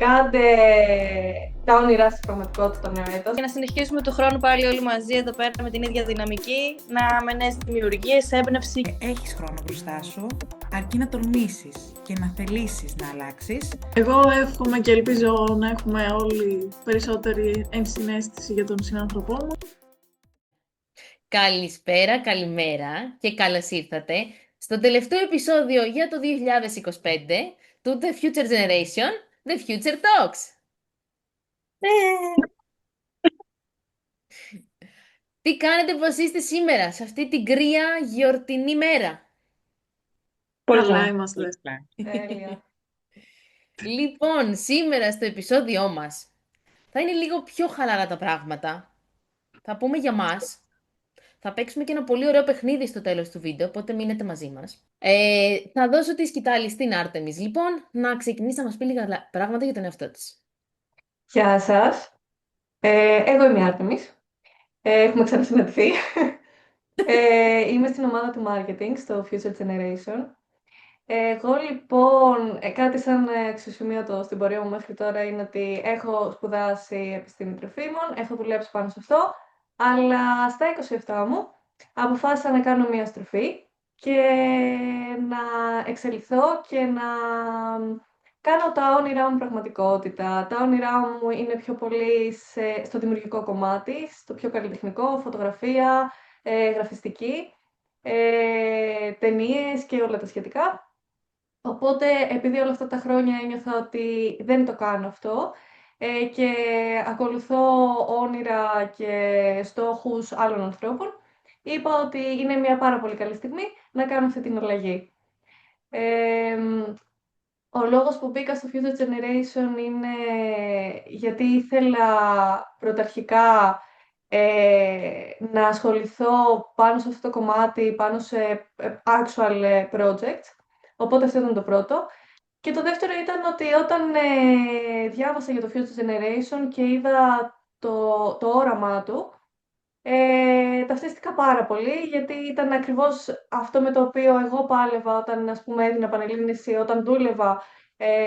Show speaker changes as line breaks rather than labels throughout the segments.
Κάντε τα όνειρά στην πραγματικότητα το νέο έτος.
Για να συνεχίσουμε το χρόνο πάλι όλοι μαζί εδώ πέρα με την ίδια δυναμική, με νέες δημιουργίες, έμπνευση.
Έχεις χρόνο μπροστά σου, αρκεί να τολμήσεις και να θελήσεις να αλλάξεις.
Εγώ εύχομαι και ελπίζω να έχουμε όλοι περισσότερη ενσυναίσθηση για τον συνάνθρωπό μου.
Καλησπέρα, καλημέρα και καλώς ήρθατε στο τελευταίο επεισόδιο για το 2025 του The Future Generation, The Future Talks. Τι κάνετε, πώς είστε σήμερα, σε αυτή την κρύα γιορτινή μέρα?
Καλά είμαστε.
Τέλεια.
Λοιπόν, σήμερα στο επεισόδιό μας θα είναι λίγο πιο χαλαρά τα πράγματα. Θα πούμε για μας. Θα παίξουμε και ένα πολύ ωραίο παιχνίδι στο τέλος του βίντεο, οπότε μείνετε μαζί μας. Θα δώσω τη σκητάλη στην Artemis, λοιπόν, να ξεκινήσει να μας πει λίγα πράγματα για τον εαυτό της.
Γεια σας. Εγώ είμαι η Άρτεμις. Έχουμε ξανασυναντηθεί. Είμαι στην ομάδα του marketing στο Future Generation. Εγώ λοιπόν, κάτι σαν αξιοσημείωτο στην πορεία μου μέχρι τώρα είναι ότι έχω σπουδάσει επιστήμη τροφίμων, έχω δουλέψει πάνω σε αυτό, αλλά στα 27 μου αποφάσισα να κάνω μια στροφή και να εξελιχθώ και να κάνω τα όνειρά μου πραγματικότητα. Τα όνειρά μου είναι πιο πολύ στο δημιουργικό κομμάτι, στο πιο καλλιτεχνικό, φωτογραφία, γραφιστική, ταινίες και όλα τα σχετικά. Οπότε, επειδή όλα αυτά τα χρόνια ένιωθα ότι δεν το κάνω αυτό και ακολουθώ όνειρα και στόχους άλλων ανθρώπων, είπα ότι είναι μια πάρα πολύ καλή στιγμή να κάνω αυτή την αλλαγή. Ο λόγος που μπήκα στο Future Generation είναι γιατί ήθελα πρωταρχικά να ασχοληθώ πάνω σε αυτό το κομμάτι, πάνω σε actual projects. Οπότε αυτό ήταν το πρώτο. Και το δεύτερο ήταν ότι όταν διάβασα για το Future Generation και είδα το όραμά του, ταυτίστηκα πάρα πολύ, γιατί ήταν ακριβώς αυτό με το οποίο εγώ πάλευα όταν, ας πούμε, έδινα πανελλήνιση, όταν δούλευα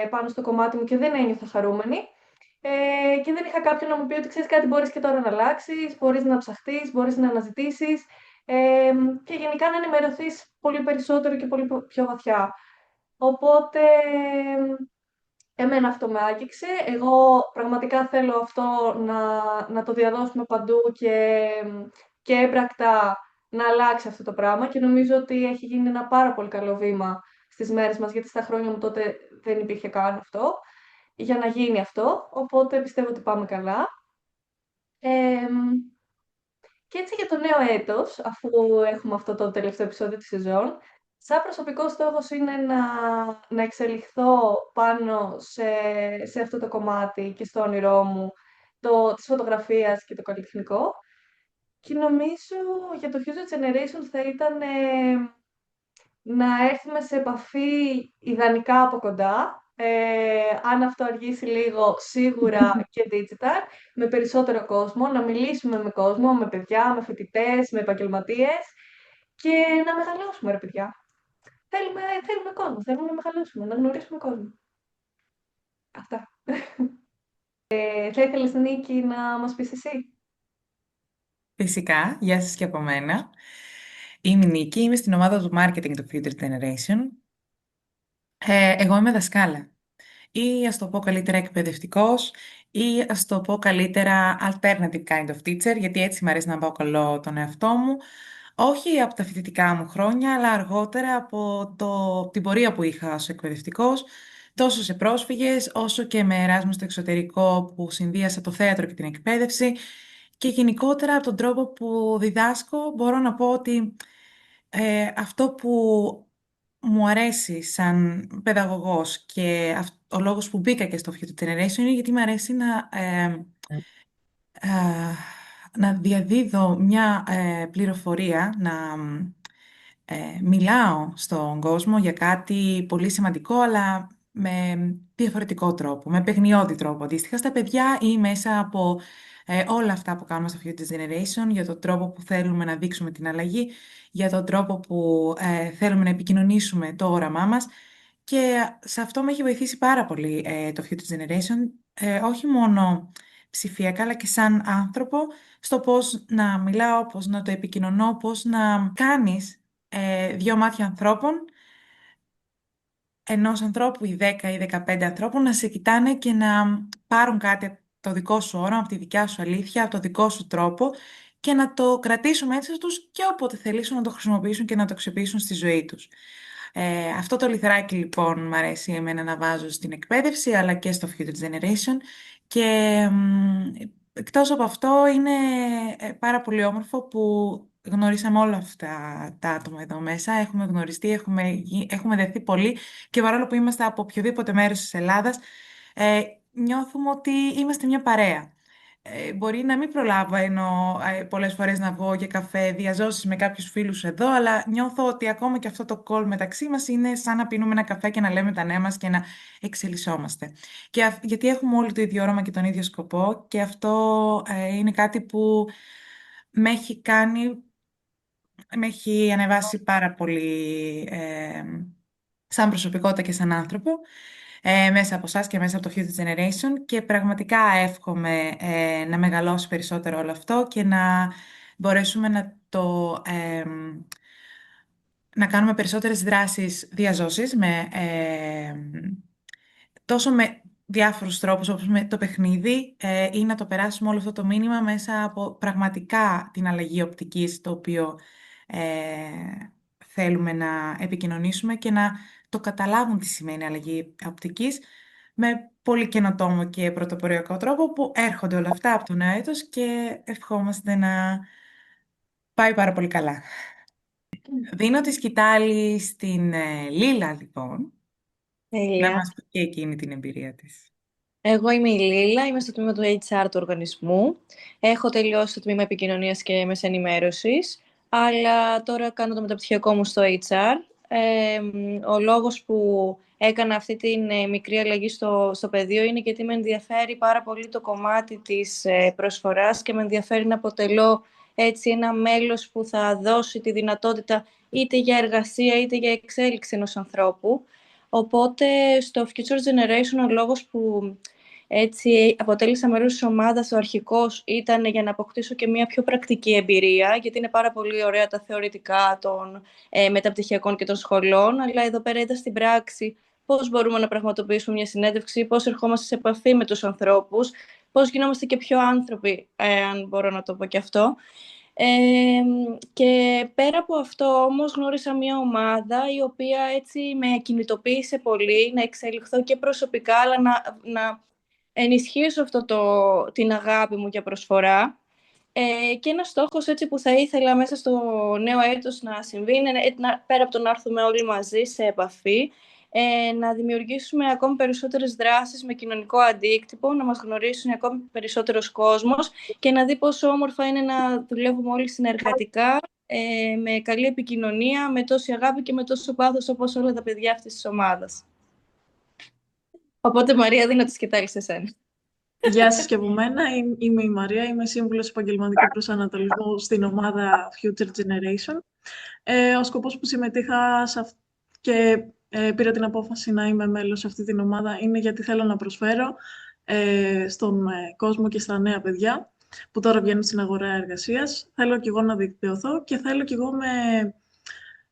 πάνω στο κομμάτι μου και δεν ένιωθα χαρούμενη. Και δεν είχα κάποιον να μου πει ότι ξέρεις κάτι, μπορείς και τώρα να αλλάξεις, μπορείς να ψαχτείς, μπορείς να αναζητήσεις και γενικά να ενημερωθείς πολύ περισσότερο και πολύ πιο βαθιά. Οπότε, εμένα αυτό με άγγιξε. Εγώ πραγματικά θέλω αυτό να το διαδώσουμε παντού και έμπρακτα να αλλάξει αυτό το πράγμα και νομίζω ότι έχει γίνει ένα πάρα πολύ καλό βήμα στις μέρες μας, γιατί στα χρόνια μου τότε δεν υπήρχε καν αυτό, για να γίνει αυτό, οπότε πιστεύω ότι πάμε καλά. Και έτσι για το νέο έτος, αφού έχουμε αυτό το τελευταίο επεισόδιο της σεζόν, σαν προσωπικό στόχος είναι να εξελιχθώ πάνω σε αυτό το κομμάτι και στο όνειρό μου της φωτογραφίας και το καλλιτεχνικό. Και νομίζω για το Future Generation θα ήταν να έρθουμε σε επαφή ιδανικά από κοντά, αν αυτό αργήσει λίγο, σίγουρα και digital, με περισσότερο κόσμο, να μιλήσουμε με κόσμο, με παιδιά, με φοιτητές, με επαγγελματίες και να μεγαλώσουμε, ρε παιδιά. Θέλουμε κόσμο, θέλουμε να μεγαλώσουμε, να γνωρίσουμε κόσμο. Αυτά. Θα ήθελες, Νίκη, να μας πεις εσύ?
Φυσικά, γεια σας και από μένα. Είμαι η Νίκη, είμαι στην ομάδα του marketing του Future Generation. Εγώ είμαι δασκάλα ή ας το πω καλύτερα εκπαιδευτικός ή ας το πω καλύτερα alternative kind of teacher, γιατί έτσι μου αρέσει να αποκαλώ τον εαυτό μου. Όχι από τα φοιτητικά μου χρόνια, αλλά αργότερα από την πορεία που είχα ως εκπαιδευτικός, τόσο σε πρόσφυγες, όσο και με εράσμους στο εξωτερικό που συνδύασα το θέατρο και την εκπαίδευση και γενικότερα από τον τρόπο που διδάσκω, μπορώ να πω ότι αυτό που μου αρέσει σαν παιδαγωγός και ο λόγος που μπήκα και στο Future Generation είναι γιατί μου αρέσει ε, να διαδίδω μια πληροφορία, να μιλάω στον κόσμο για κάτι πολύ σημαντικό, αλλά με διαφορετικό τρόπο, με παιχνιώδη τρόπο, αντίστοιχα στα παιδιά ή μέσα από όλα αυτά που κάνουμε στο Future Generation, για τον τρόπο που θέλουμε να δείξουμε την αλλαγή, για τον τρόπο που θέλουμε να επικοινωνήσουμε το όραμά μας και σε αυτό με έχει βοηθήσει πάρα πολύ το Future Generation, όχι μόνο ψηφιακά, αλλά και σαν άνθρωπο, στο πώς να μιλάω, πώς να το επικοινωνώ, πώς να κάνεις δύο μάτια ανθρώπων, ενός ανθρώπου ή 10 ή 15 ανθρώπων, να σε κοιτάνε και να πάρουν κάτι από το δικό σου όραμα, από τη δικιά σου αλήθεια, από το δικό σου τρόπο και να το κρατήσουν μέσα τους και όποτε θελήσουν να το χρησιμοποιήσουν και να το αξιοποιήσουν στη ζωή τους. Αυτό το λιθαράκι λοιπόν μου αρέσει εμένα να βάζω στην εκπαίδευση αλλά και στο Future Generation και εκτός από αυτό είναι πάρα πολύ όμορφο που γνωρίσαμε όλα αυτά τα άτομα εδώ μέσα, έχουμε γνωριστεί, έχουμε δεθεί πολύ και παρόλο που είμαστε από οποιοδήποτε μέρος της Ελλάδας νιώθουμε ότι είμαστε μια παρέα. Μπορεί να μην προλαβαίνω πολλές φορές να βγω για καφέ διαζώσεις με κάποιους φίλους εδώ, αλλά νιώθω ότι ακόμα και αυτό το call μεταξύ μας είναι σαν να πίνουμε ένα καφέ και να λέμε τα νέα μας και να εξελισσόμαστε. Γιατί έχουμε όλοι το ίδιο όραμα και τον ίδιο σκοπό και αυτό είναι κάτι που με έχει κάνει, με έχει ανεβάσει πάρα πολύ σαν προσωπικότητα και σαν άνθρωπο μέσα από εσάς και μέσα από το Future Generation και πραγματικά εύχομαι να μεγαλώσει περισσότερο όλο αυτό και να μπορέσουμε να κάνουμε περισσότερες δράσεις διαζώσης τόσο με διάφορους τρόπους όπως με το παιχνίδι ή να το περάσουμε όλο αυτό το μήνυμα μέσα από πραγματικά την αλλαγή οπτικής το οποίο ε, θέλουμε να επικοινωνήσουμε και να το καταλάβουν τι σημαίνει αλλαγή οπτικής με πολύ καινοτόμο και πρωτοποριακό τρόπο που έρχονται όλα αυτά από το νέο έτος και ευχόμαστε να πάει πάρα πολύ καλά. Δίνω τη σκητάλη στην Λίλα λοιπόν να
Τέλεια.
μας πει και εκείνη την εμπειρία της.
Εγώ είμαι η Λίλα, είμαι στο τμήμα του HR του οργανισμού. Έχω τελειώσει το τμήμα επικοινωνίας και μέσα ενημέρωσης, αλλά τώρα κάνω το μεταπτυχιακό μου στο HR. Ο λόγος που έκανα αυτή την μικρή αλλαγή στο πεδίο είναι γιατί με ενδιαφέρει πάρα πολύ το κομμάτι της προσφοράς και με ενδιαφέρει να αποτελώ έτσι ένα μέλος που θα δώσει τη δυνατότητα είτε για εργασία είτε για εξέλιξη ενός ανθρώπου. Οπότε στο Future Generation ο λόγος που έτσι αποτέλεσα μέρος της ομάδας, ο αρχικός ήταν για να αποκτήσω και μια πιο πρακτική εμπειρία, γιατί είναι πάρα πολύ ωραία τα θεωρητικά των μεταπτυχιακών και των σχολών, αλλά εδώ πέρα είδα στην πράξη πώς μπορούμε να πραγματοποιήσουμε μια συνέντευξη, πώς ερχόμαστε σε επαφή με τους ανθρώπους, πώς γινόμαστε και πιο άνθρωποι, αν μπορώ να το πω και αυτό. Και πέρα από αυτό όμως γνώρισα μια ομάδα η οποία έτσι με κινητοποίησε πολύ να εξελιχθώ και προσωπικά αλλά να ενισχύσω την αγάπη μου για προσφορά. Και ένας στόχος έτσι που θα ήθελα μέσα στο νέο έτος να συμβεί είναι πέρα από το να έρθουμε όλοι μαζί σε επαφή, να δημιουργήσουμε ακόμη περισσότερες δράσεις με κοινωνικό αντίκτυπο, να μας γνωρίσουν ακόμη περισσότερος κόσμος και να δει πόσο όμορφα είναι να δουλεύουμε όλοι συνεργατικά, με καλή επικοινωνία, με τόση αγάπη και με τόσο πάθος όπως όλα τα παιδιά αυτής της ομάδας. Οπότε, Μαρία, δίνω τη σκητάλη σε εσένα.
Γεια σας και από μένα. Είμαι η Μαρία, είμαι σύμβουλος επαγγελματικού προσανατολισμού στην ομάδα Future Generation. Ο σκοπός που συμμετείχα και πήρα την απόφαση να είμαι μέλος σε αυτή την ομάδα είναι γιατί θέλω να προσφέρω στον κόσμο και στα νέα παιδιά που τώρα βγαίνουν στην αγορά εργασίας. Θέλω κι εγώ να δικτυωθώ και θέλω κι εγώ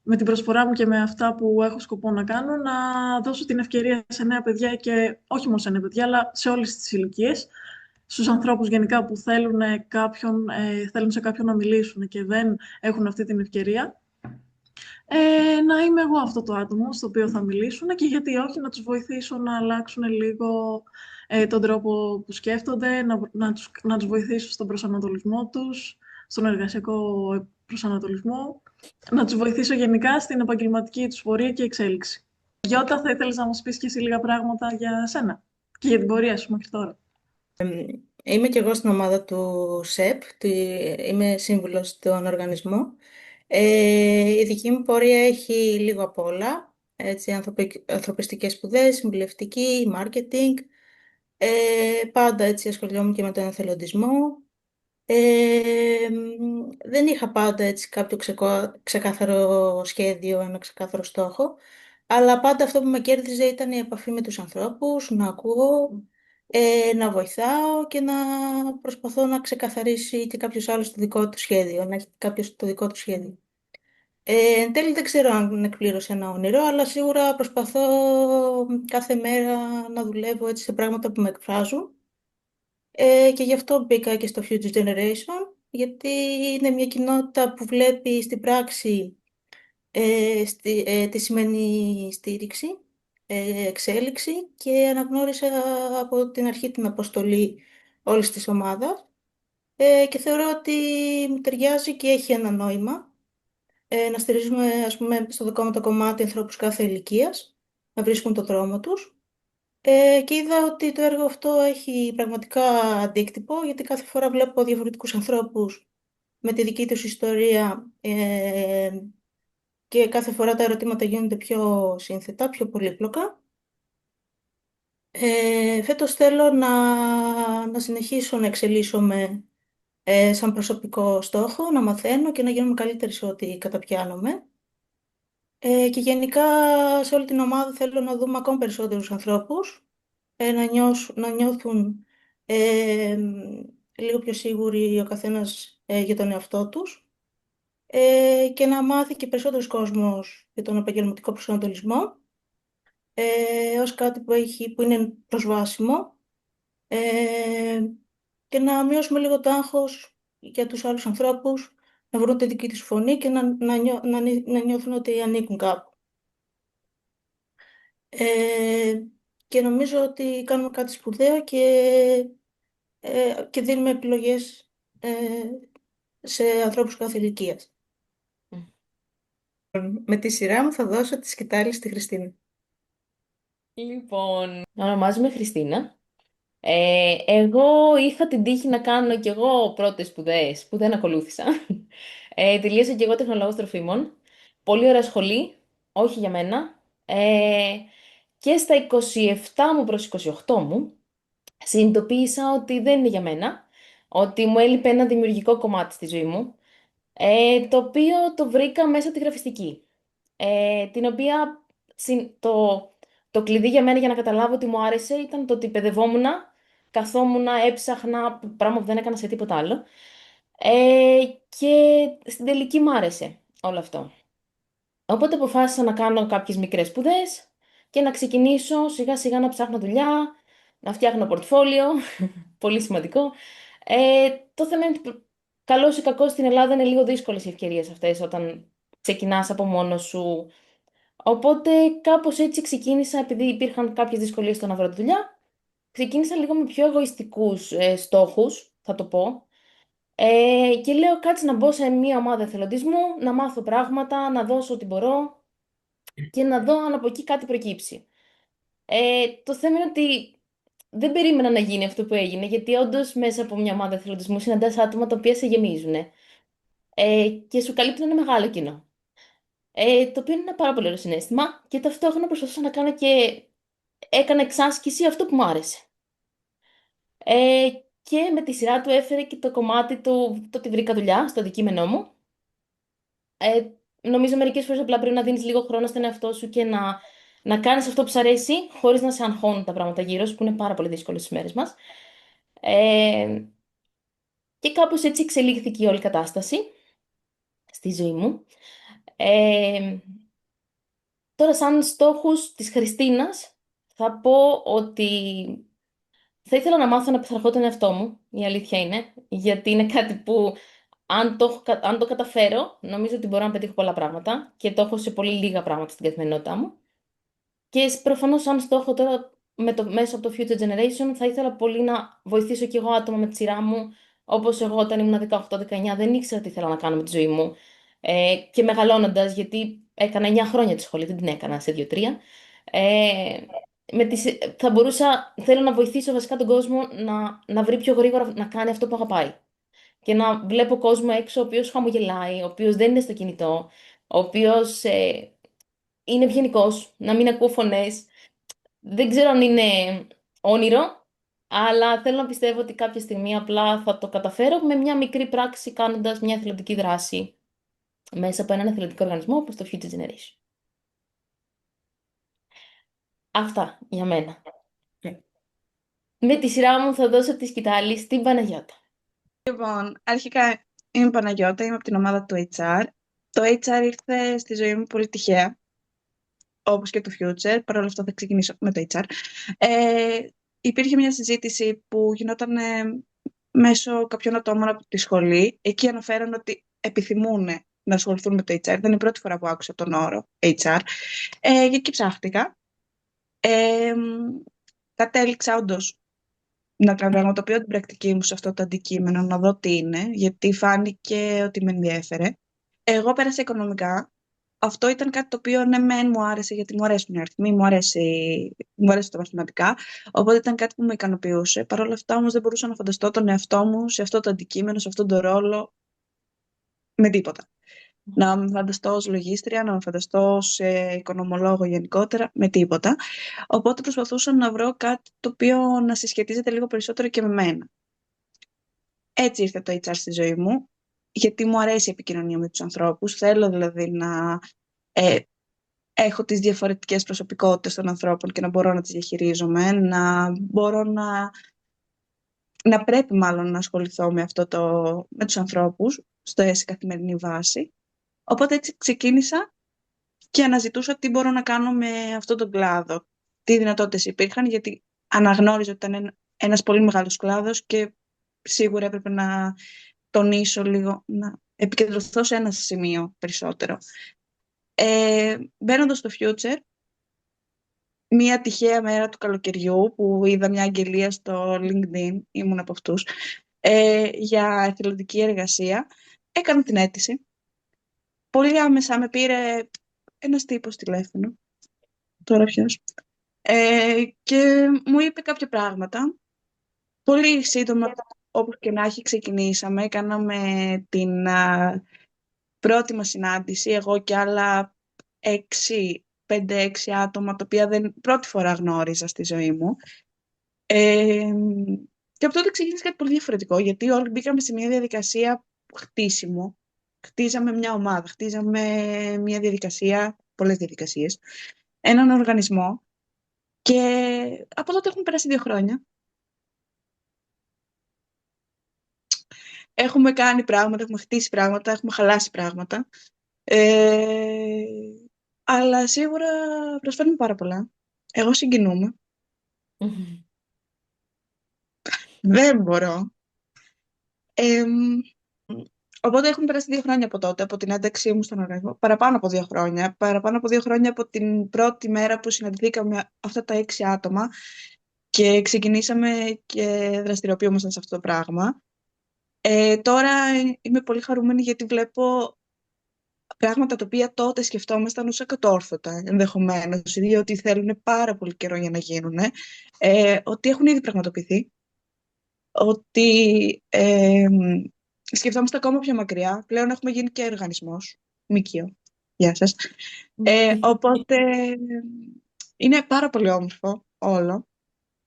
με την προσφορά μου και με αυτά που έχω σκοπό να κάνω, να δώσω την ευκαιρία σε νέα παιδιά και όχι μόνο σε νέα παιδιά, αλλά σε όλες τις ηλικίες, στους ανθρώπους γενικά που θέλουν σε κάποιον να μιλήσουν και δεν έχουν αυτή την ευκαιρία, να είμαι εγώ αυτό το άτομο στο οποίο θα μιλήσουν και γιατί όχι να τους βοηθήσω να αλλάξουν λίγο τον τρόπο που σκέφτονται, να τους βοηθήσω στον προσανατολισμό τους, στον εργασιακό προσανατολισμό, να τους βοηθήσω γενικά στην επαγγελματική τους πορεία και εξέλιξη. Γιώτα, θα ήθελες να μας πεις και εσύ λίγα πράγματα για σένα και για την πορεία σου μέχρι τώρα.
Είμαι και εγώ στην ομάδα του ΣΕΠ, είμαι σύμβουλος στον οργανισμό. Η δική μου πορεία έχει λίγο απ' όλα, έτσι, ανθρωπιστικές σπουδές, συμβουλευτική, marketing. Πάντα έτσι ασχολιόμουν και με τον εθελοντισμό. Δεν είχα πάντα έτσι κάποιο ξεκάθαρο σχέδιο, ένα ξεκάθαρο στόχο. Αλλά πάντα αυτό που με κέρδιζε ήταν η επαφή με τους ανθρώπους, να ακούω, να βοηθάω και να προσπαθώ να ξεκαθαρίσει και κάποιος άλλος το δικό του σχέδιο, να έχει κάποιος το δικό του σχέδιο. Εν τέλει δεν ξέρω αν εκπλήρωσα ένα όνειρο, αλλά σίγουρα προσπαθώ κάθε μέρα να δουλεύω έτσι σε πράγματα που με εκφράζουν. Και γι' αυτό μπήκα και στο Future Generation, γιατί είναι μια κοινότητα που βλέπει στην πράξη τι σημαίνει στήριξη, εξέλιξη, και αναγνώρισα από την αρχή την αποστολή όλης της ομάδας, και θεωρώ ότι μου ταιριάζει και έχει ένα νόημα, να στηρίζουμε, ας πούμε, στο δικό μου το κομμάτι ανθρώπους κάθε ηλικίας, να βρίσκουν το δρόμο τους. Και είδα ότι το έργο αυτό έχει πραγματικά αντίκτυπο, γιατί κάθε φορά βλέπω διαφορετικούς ανθρώπους με τη δική τους ιστορία, και κάθε φορά τα ερωτήματα γίνονται πιο σύνθετα, πιο πολύπλοκα. Φέτος θέλω να συνεχίσω να εξελίσσομαι σαν προσωπικό στόχο, να μαθαίνω και να γίνομαι καλύτερη σε ό,τι καταπιάνομαι. Και γενικά σε όλη την ομάδα θέλω να δούμε ακόμα περισσότερους ανθρώπους, να νιώθουν ε, λίγο πιο σίγουροι ο καθένας για τον εαυτό τους, και να μάθει και περισσότερος κόσμος για τον επαγγελματικό προσανατολισμό, ως κάτι που είναι προσβάσιμο, ε, και να μειώσουμε λίγο το άγχος για τους άλλους ανθρώπους, να βρουν τη δική τους φωνή και να νιώθουν ότι ανήκουν κάπου. Ε, και νομίζω ότι κάνουμε κάτι σπουδαίο και δίνουμε επιλογές σε ανθρώπους κάθε ηλικίας. Με τη σειρά μου θα δώσω τη σκητάλη στη Χριστίνα.
Λοιπόν, ονομάζομαι Χριστίνα. Εγώ είχα την τύχη να κάνω κι εγώ πρώτες σπουδές που δεν ακολούθησα. Τελείωσα κι εγώ τεχνολόγος τροφίμων. Πολύ ωραία σχολή, όχι για μένα. Και στα 27 μου προς 28 μου συνειδητοποίησα ότι δεν είναι για μένα, ότι μου έλειπε ένα δημιουργικό κομμάτι στη ζωή μου, το οποίο το βρήκα μέσα από τη γραφιστική, την οποία το κλειδί για μένα για να καταλάβω ότι μου άρεσε ήταν το ότι παιδευόμουν, καθόμουν, έψαχνα, πράγμα που δεν έκανα σε τίποτα άλλο, και στην τελική μου άρεσε όλο αυτό. Οπότε αποφάσισα να κάνω κάποιες μικρές σπουδές και να ξεκινήσω σιγά σιγά να ψάχνω δουλειά, να φτιάχνω πορτφόλιο, πολύ σημαντικό. Το θέμα είναι ότι καλώς ή κακώς στην Ελλάδα είναι λίγο δύσκολες οι ευκαιρίες αυτές όταν ξεκινάς από μόνος σου. Οπότε κάπως έτσι ξεκίνησα, επειδή υπήρχαν κάποιες δυσκολίες στο να βρω τη δουλειά, ξεκίνησα λίγο με πιο εγωιστικούς στόχους, θα το πω. Και λέω κάτσε να μπω σε μια ομάδα εθελοντισμού, να μάθω πράγματα, να δώσω ό,τι μπορώ και να δω αν από εκεί κάτι προκύψει. Το θέμα είναι ότι δεν περίμενα να γίνει αυτό που έγινε, γιατί όντω μέσα από μια ομάδα εθελοντισμού συναντάς άτομα τα οποία σε γεμίζουν, και σου καλύπτουν ένα μεγάλο κοινό. Το οποίο είναι ένα πάρα πολύ ωραίο συναίσθημα και ταυτόχρονα προσπαθούσα να κάνω και έκανα εξάσκηση αυτό που μου άρεσε. Και με τη σειρά του έφερε και το κομμάτι του το ότι βρήκα δουλειά στο αντικείμενό μου. Ε, Νομίζω μερικές φορές απλά πρέπει να δίνεις λίγο χρόνο στον εαυτό σου και να κάνεις αυτό που σου αρέσει, χωρίς να σε αγχώνουν τα πράγματα γύρω σου, που είναι πάρα πολύ δύσκολο στις μέρες μας. Ε, και κάπως έτσι εξελίχθηκε η όλη κατάσταση στη ζωή μου. Ε, Τώρα, σαν στόχους της Χριστίνας, θα πω ότι θα ήθελα να μάθω να πειθαρχώ τον εαυτό μου, η αλήθεια είναι, γιατί είναι κάτι που αν το καταφέρω, νομίζω ότι μπορώ να πετύχω πολλά πράγματα και το έχω σε πολύ λίγα πράγματα στην καθημερινότητά μου. Και προφανώς σαν στόχο τώρα μέσα από το Future Generation θα ήθελα πολύ να βοηθήσω κι εγώ άτομα με τη σειρά μου, όπως εγώ όταν ήμουν 18-19 δεν ήξερα τι ήθελα να κάνω με τη ζωή μου. Και μεγαλώνοντας, γιατί έκανα 9 χρόνια τη σχολή, δεν την έκανα σε 2-3. Ε, θέλω να βοηθήσω βασικά τον κόσμο να βρει πιο γρήγορα να κάνει αυτό που αγαπάει. Και να βλέπω κόσμο έξω ο οποίος χαμογελάει, ο οποίος δεν είναι στο κινητό, ο οποίος είναι ευγενικός, να μην ακούω φωνές. Δεν ξέρω αν είναι όνειρο, αλλά θέλω να πιστεύω ότι κάποια στιγμή απλά θα το καταφέρω με μια μικρή πράξη κάνοντας μια εθελοντική δράση μέσα από έναν εθελοντικό οργανισμό όπως το Future Generation. Αυτά για μένα.
Και-
Με τη σειρά μου θα δώσω τη σκητάλη στην Παναγιώτα.
Λοιπόν, αρχικά είμαι η Παναγιώτα, είμαι από την ομάδα του HR. Το HR ήρθε στη ζωή μου πολύ τυχαία, όπως και το Future. Παρ' όλα αυτά θα ξεκινήσω με το HR. Υπήρχε μια συζήτηση που γινόταν μέσω κάποιων ατόμων από τη σχολή. Εκεί αναφέραν ότι επιθυμούν να ασχοληθούν με το HR. Δεν είναι η πρώτη φορά που άκουσα τον όρο HR. Και εκεί ψάχτηκα. Κατέληξα όντως να πραγματοποιώ την πρακτική μου σε αυτό το αντικείμενο, να δω τι είναι, γιατί φάνηκε ότι με ενδιέφερε. Εγώ πέρασα οικονομικά. Αυτό ήταν κάτι το οποίο ναι, μεν μου άρεσε, γιατί μου αρέσουν οι αριθμοί, μου αρέσει τα μαθηματικά, οπότε ήταν κάτι που με ικανοποιούσε. Παρ' όλα αυτά όμως δεν μπορούσα να φανταστώ τον εαυτό μου σε αυτό το αντικείμενο, σε αυτόν τον ρόλο, με τίποτα. Να με φανταστώ ως λογίστρια, να με φανταστώ ως οικονομολόγο γενικότερα, με τίποτα. Οπότε προσπαθούσα να βρω κάτι το οποίο να συσχετίζεται λίγο περισσότερο και με μένα. Έτσι ήρθε το HR στη ζωή μου, γιατί μου αρέσει η επικοινωνία με τους ανθρώπους. Θέλω δηλαδή να έχω τις διαφορετικές προσωπικότητες των ανθρώπων και να μπορώ να τις διαχειρίζομαι, να μπορώ να πρέπει μάλλον να ασχοληθώ με τους ανθρώπους σε καθημερινή βάση. Οπότε έτσι ξεκίνησα και αναζητούσα τι μπορώ να κάνω με αυτόν τον κλάδο. Τι δυνατότητες υπήρχαν, γιατί αναγνώριζα ότι ήταν ένας πολύ μεγάλος κλάδος και σίγουρα έπρεπε να τονίσω λίγο, να επικεντρωθώ σε ένα σημείο περισσότερο. Μπαίνοντας στο Future, μία τυχαία μέρα του καλοκαιριού που είδα μια αγγελία στο LinkedIn, ήμουν από αυτούς, για εθελοντική εργασία, έκανα την αίτηση. Πολύ άμεσα με πήρε ένας τύπος τηλέφωνο, τώρα ποιος, και μου είπε κάποια πράγματα. Πολύ σύντομα, όπως και να έχει, ξεκινήσαμε. Κάναμε την πρώτη μας συνάντηση, εγώ και άλλα 5-6 άτομα, τα οποία πρώτη φορά γνώριζα στη ζωή μου. Και από τότε ξεκίνησε κάτι πολύ διαφορετικό, γιατί όλοι μπήκαμε σε μια διαδικασία χτίσιμο. Χτίζαμε μια ομάδα, χτίζαμε μια διαδικασία, πολλές διαδικασίες, έναν οργανισμό, και από τότε έχουν περάσει 2 χρόνια. Έχουμε κάνει πράγματα, έχουμε χτίσει πράγματα, έχουμε χαλάσει πράγματα. Αλλά σίγουρα προσφέρουμε πάρα πολλά. Εγώ συγκινούμαι. Δεν μπορώ. Οπότε έχουν περάσει 2 χρόνια από τότε, από την ένταξή μου στον οργανισμό. Παραπάνω από 2 χρόνια. Παραπάνω από 2 χρόνια από την πρώτη μέρα που συναντηθήκαμε αυτά τα 6 άτομα και ξεκινήσαμε και δραστηριοποιούμασταν σε αυτό το πράγμα. Τώρα είμαι πολύ χαρούμενη γιατί βλέπω πράγματα τα οποία τότε σκεφτόμασταν ως ακατόρθωτα ενδεχομένως, διότι θέλουν πάρα πολύ καιρό για να γίνουν, ότι έχουν ήδη πραγματοποιηθεί, ότι σκεφτόμαστε ακόμα πιο μακριά. Πλέον έχουμε γίνει και οργανισμός, ΜΚΙΟ. Γεια σας. Οπότε είναι πάρα πολύ όμορφο όλο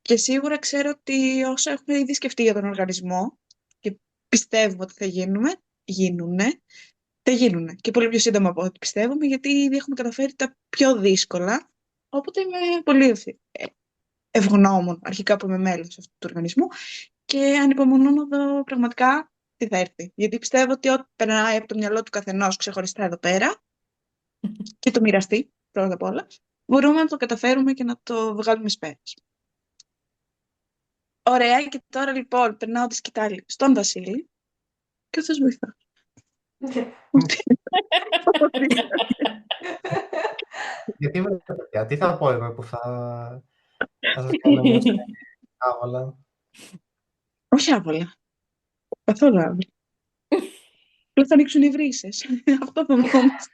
και σίγουρα ξέρω ότι όσα έχουμε ήδη σκεφτεί για τον οργανισμό και πιστεύουμε ότι θα γίνουνε, θα γίνουνε. Και πολύ πιο σύντομα από ό,τι πιστεύουμε, γιατί ήδη έχουμε καταφέρει τα πιο δύσκολα. Οπότε είμαι πολύ ευγνώμων αρχικά που είμαι μέλος αυτού του οργανισμού και ανυπομονώ να δω πραγματικά τι θα έρθει. Γιατί πιστεύω ότι ό,τι περνάει από το μυαλό του καθενός ξεχωριστά εδώ πέρα και το μοιραστεί πρώτα απ' όλα, μπορούμε να το καταφέρουμε και να το βγάλουμε εις πέρας. Ωραία, και τώρα λοιπόν περνάω τη σκητάλη στον Βασίλη και θα σας βοηθάω.
Γιατί θα πω εγώ που θα σας κάνω μια άβολα.
Όχι άβολα. Καθόλου άβολα. Απλά θα ανοίξουν οι βρύσες. Αυτό θα μου κόμψει.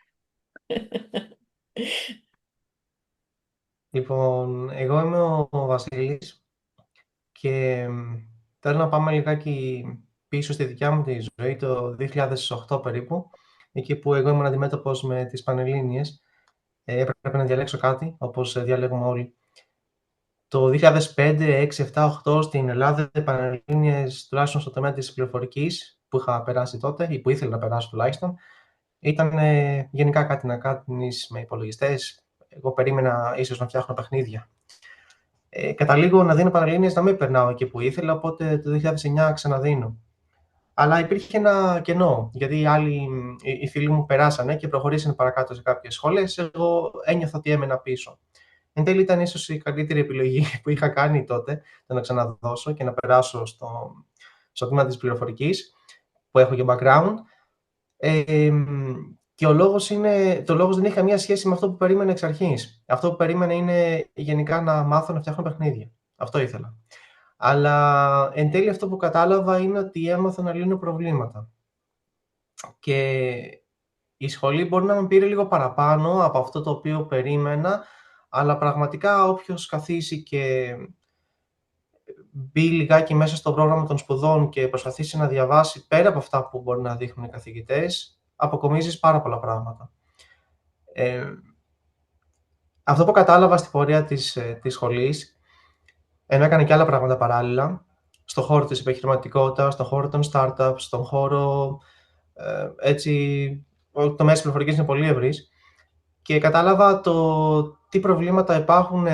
Λοιπόν, εγώ είμαι ο Βασίλης και θέλω να πάμε λιγάκι πίσω στη δικιά μου τη ζωή, το 2008 περίπου, εκεί που εγώ ήμουν αντιμέτωπος με τις Πανελλήνιες. Έπρεπε να διαλέξω κάτι, όπως διαλέγουμε όλοι. Το 2005, 6, 7, 8 στην Ελλάδα, οι Πανελλήνιες, τουλάχιστον στο τομέα της πληροφορικής, που είχα περάσει τότε ή που ήθελα να περάσω τουλάχιστον, ήταν γενικά κάτι να κάνεις με υπολογιστές. Εγώ περίμενα ίσως να φτιάχνω παιχνίδια. Καταλήγω να δίνω Πανελλήνιες, να μην περνάω εκεί που ήθελα, οπότε το 2009 ξαναδίνω. Αλλά υπήρχε ένα κενό, γιατί οι φίλοι μου περάσανε και προχωρήσαν παρακάτω σε κάποιες σχολές, εγώ ένιωθα ότι έμενα πίσω. Εν τέλει ήταν ίσως η καλύτερη επιλογή που είχα κάνει τότε, το να ξαναδώσω και να περάσω στο τμήμα της πληροφορικής, που έχω και background. Και το λόγος δεν έχει καμία σχέση με αυτό που περίμενε εξ αρχής. Αυτό που περίμενε είναι γενικά να μάθω να φτιάχνω παιχνίδια. Αυτό ήθελα. Αλλά εν τέλει αυτό που κατάλαβα είναι ότι έμαθα να λύνω προβλήματα. Και η σχολή μπορεί να με πήρε λίγο παραπάνω από αυτό το οποίο περίμενα, αλλά πραγματικά όποιος καθίσει και μπει λιγάκι μέσα στο πρόγραμμα των σπουδών και προσπαθήσει να διαβάσει πέρα από αυτά που μπορεί να δείχνουν οι καθηγητές, αποκομίζεις πάρα πολλά πράγματα. Αυτό που κατάλαβα στην πορεία της σχολής, ενώ έκανα και άλλα πράγματα παράλληλα, στον χώρο της επιχειρηματικότητας, στον χώρο των startups, στον χώρο ο τομέας της πληροφορικής είναι πολύ ευρύς, και κατάλαβα τι προβλήματα υπάρχουν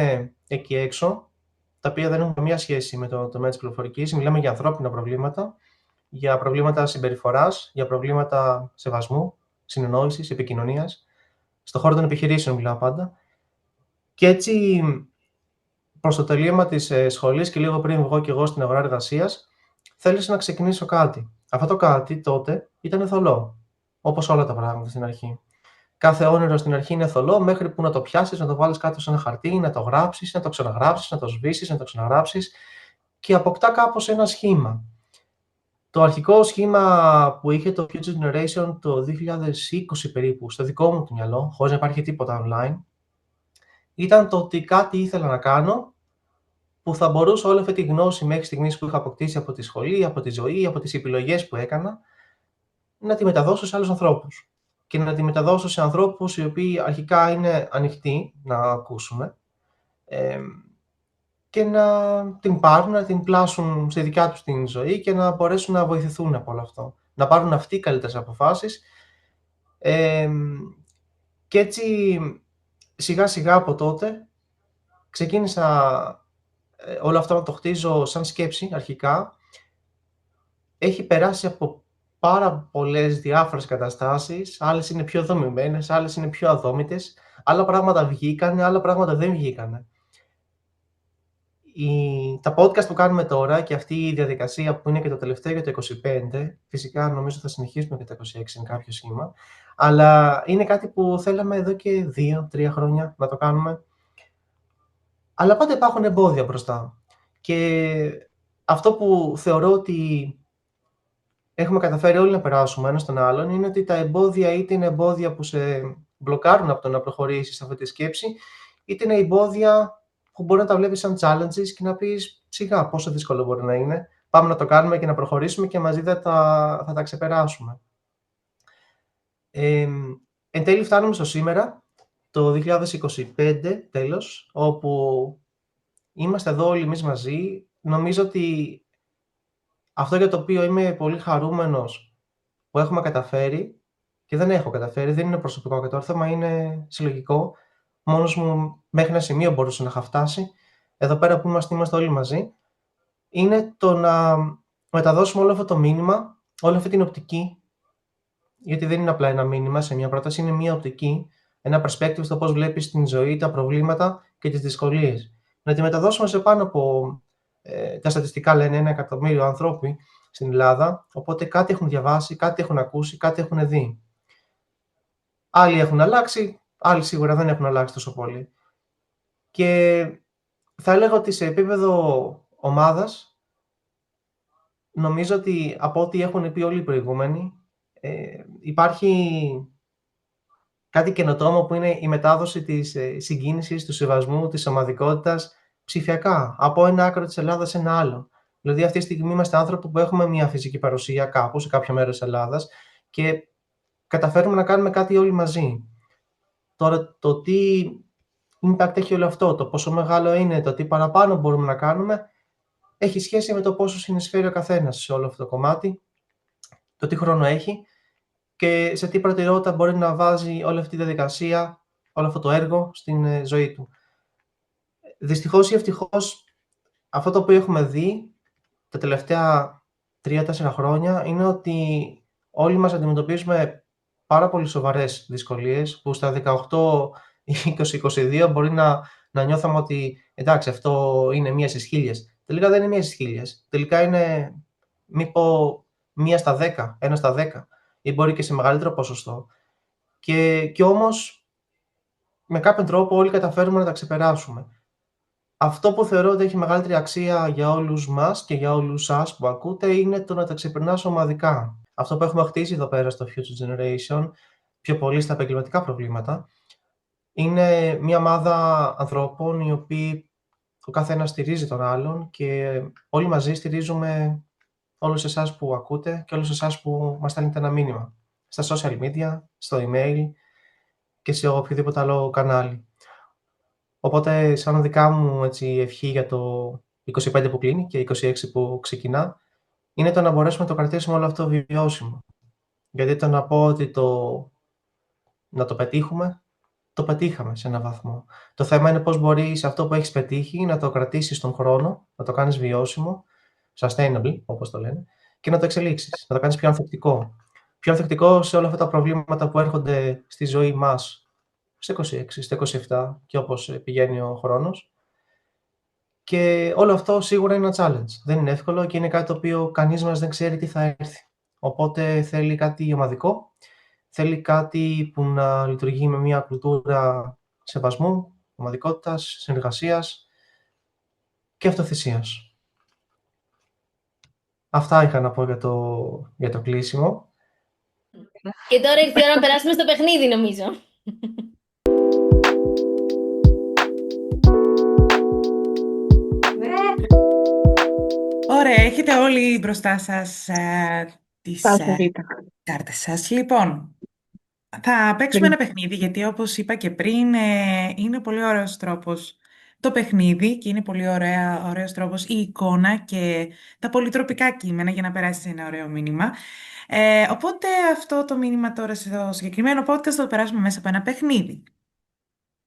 εκεί έξω, τα οποία δεν έχουν καμία σχέση με το τομέα της πληροφορικής. Μιλάμε για ανθρώπινα προβλήματα, για προβλήματα συμπεριφοράς, για προβλήματα σεβασμού, συνεννόησης, επικοινωνίας. Στον χώρο των επιχειρήσεων μιλάω πάντα. Και έτσι, προς το τελείωμα της σχολής και λίγο πριν βγω και εγώ στην αγορά εργασίας, θέλησα να ξεκινήσω κάτι. Αυτό το κάτι τότε ήταν θολό, όπως όλα τα πράγματα στην αρχή. Κάθε όνειρο στην αρχή είναι θολό, μέχρι που να το πιάσεις, να το βάλεις κάτω σε ένα χαρτί, να το γράψεις, να το ξαναγράψεις, να το σβήσεις, να το ξαναγράψεις και αποκτά κάπως ένα σχήμα. Το αρχικό σχήμα που είχε το Future Generation το 2020 περίπου, στο δικό μου το μυαλό, χωρίς να υπάρχει τίποτα online, ήταν το ότι κάτι ήθελα να κάνω που θα μπορούσα όλη αυτή τη γνώση μέχρι στιγμής που είχα αποκτήσει από τη σχολή, από τη ζωή, από τις επιλογές που έκανα, να τη μεταδώσω σε άλλους ανθρώπους. Και να τη μεταδώσω σε ανθρώπους οι οποίοι αρχικά είναι ανοιχτοί να ακούσουν και να την πάρουν, να την πλάσουν στη δικιά τους την ζωή και να μπορέσουν να βοηθηθούν από όλο αυτό. Να πάρουν αυτοί καλύτερες αποφάσεις. Και έτσι σιγά σιγά από τότε ξεκίνησα όλο αυτό να το χτίζω σαν σκέψη αρχικά. Έχει περάσει από πάρα πολλές διάφορες καταστάσεις, άλλες είναι πιο δομημένες, άλλες είναι πιο αδόμητες, άλλα πράγματα βγήκανε, άλλα πράγματα δεν βγήκανε. Τα podcast που κάνουμε τώρα και αυτή η διαδικασία που είναι και το τελευταίο για το 25, φυσικά νομίζω θα συνεχίσουμε και το 26 σε κάποιο σχήμα, αλλά είναι κάτι που θέλαμε εδώ και 2-3 χρόνια να το κάνουμε. Αλλά πάντα υπάρχουν εμπόδια μπροστά. Και αυτό που θεωρώ ότι έχουμε καταφέρει όλοι να περάσουμε ένας στον άλλον είναι ότι τα εμπόδια είτε είναι εμπόδια που σε μπλοκάρουν από το να προχωρήσεις σε αυτή τη σκέψη, είτε είναι εμπόδια που μπορεί να τα βλέπεις σαν challenges και να πεις σιγά πόσο δύσκολο μπορεί να είναι. Πάμε να το κάνουμε και να προχωρήσουμε και μαζί θα τα ξεπεράσουμε. Εν τέλει φτάνουμε στο σήμερα, το 2025 τέλος, όπου είμαστε εδώ όλοι εμείς μαζί. Νομίζω ότι αυτό για το οποίο είμαι πολύ χαρούμενος που έχουμε καταφέρει και δεν έχω καταφέρει, δεν είναι προσωπικό κατόρθωμα, είναι συλλογικό. Μόνος μου μέχρι ένα σημείο μπορούσα να είχα φτάσει. Εδώ πέρα που είμαστε όλοι μαζί, είναι το να μεταδώσουμε όλο αυτό το μήνυμα, όλη αυτή την οπτική, γιατί δεν είναι απλά ένα μήνυμα σε μια πρόταση, είναι μια οπτική, ένα perspective στο πώς βλέπεις την ζωή, τα προβλήματα και τις δυσκολίες. Να τη μεταδώσουμε σε πάνω από, τα στατιστικά λένε, 1 εκατομμύριο άνθρωποι στην Ελλάδα, οπότε κάτι έχουν διαβάσει, κάτι έχουν ακούσει, κάτι έχουν δει. Άλλοι έχουν αλλάξει, άλλοι σίγουρα δεν έχουν αλλάξει τόσο πολύ. Και θα έλεγα ότι σε επίπεδο ομάδας, νομίζω ότι από ό,τι έχουν πει όλοι οι προηγούμενοι, υπάρχει κάτι καινοτόμο που είναι η μετάδοση της συγκίνησης, του σεβασμού, της ομαδικότητας ψηφιακά, από ένα άκρο της Ελλάδας σε ένα άλλο. Δηλαδή αυτή τη στιγμή είμαστε άνθρωποι που έχουμε μια φυσική παρουσία κάπου, σε κάποιο μέρος της Ελλάδας και καταφέρουμε να κάνουμε κάτι όλοι μαζί. Τώρα το τι impact έχει όλο αυτό, το πόσο μεγάλο είναι, το τι παραπάνω μπορούμε να κάνουμε, έχει σχέση με το πόσο συνεισφέρει ο καθένας σε όλο αυτό το κομμάτι, το τι χρόνο έχει και σε τι προτεραιότητα μπορεί να βάζει όλη αυτή τη διαδικασία, όλο αυτό το έργο στην ζωή του. δυστυχώς ή ευτυχώς, αυτό το οποίο έχουμε δει τα τελευταία 3-4 χρόνια είναι ότι όλοι μας αντιμετωπίζουμε πάρα πολύ σοβαρές δυσκολίες που στα 18 ή 20-22 μπορεί να νιώθαμε ότι εντάξει, αυτό είναι μία στις χίλιες. Τελικά δεν είναι μία στις χίλιες. Τελικά είναι, μη πω, μία στα 10, ένα στα 10 ή μπορεί και σε μεγαλύτερο ποσοστό. Και όμως με κάποιον τρόπο όλοι καταφέρουμε να τα ξεπεράσουμε. Αυτό που θεωρώ ότι έχει μεγαλύτερη αξία για όλους μας και για όλους σας που ακούτε είναι το να τα ξεπερνάς ομαδικά. Αυτό που έχουμε χτίσει εδώ πέρα στο Future Generation, πιο πολύ στα επαγγελματικά προβλήματα, είναι μια ομάδα ανθρώπων οι οποίοι ο καθένας στηρίζει τον άλλον και όλοι μαζί στηρίζουμε όλους εσάς που ακούτε και όλους εσάς που μας στέλνετε ένα μήνυμα στα social media, στο email και σε οποιοδήποτε άλλο κανάλι. Οπότε, σαν δικά μου ευχή για το 25 που κλείνει και 26 που ξεκινά, είναι το να μπορέσουμε να το κρατήσουμε όλο αυτό βιώσιμο. Γιατί το να πω ότι να το πετύχουμε, το πετύχαμε σε έναν βαθμό. Το θέμα είναι πώς μπορείς αυτό που έχεις πετύχει να το κρατήσεις στον χρόνο, να το κάνεις βιώσιμο, sustainable, όπως το λένε, και να το εξελίξεις, να το κάνεις πιο ανθεκτικό. Πιο ανθεκτικό σε όλα αυτά τα προβλήματα που έρχονται στη ζωή μας, στο 26, στο 27 και όπως πηγαίνει ο χρόνος. Και όλο αυτό σίγουρα είναι ένα challenge. Δεν είναι εύκολο και είναι κάτι το οποίο κανείς μας δεν ξέρει τι θα έρθει. Οπότε θέλει κάτι ομαδικό, θέλει κάτι που να λειτουργεί με μια κουλτούρα σεβασμού, ομαδικότητας, συνεργασίας και αυτοθυσίας. Αυτά είχα να πω για το κλείσιμο.
Και τώρα ήρθε η ώρα να περάσουμε στο παιχνίδι, νομίζω.
Ωραία, έχετε όλοι μπροστά σας τις
Πάσα Β.
κάρτες σας. Λοιπόν, θα παίξουμε ένα παιχνίδι, γιατί όπως είπα και πριν, είναι πολύ ωραίος τρόπος το παιχνίδι και είναι πολύ ωραίος τρόπος η εικόνα και τα πολυτροπικά κείμενα για να περάσει ένα ωραίο μήνυμα. Οπότε αυτό το μήνυμα τώρα στο συγκεκριμένο podcast θα το περάσουμε μέσα από ένα παιχνίδι.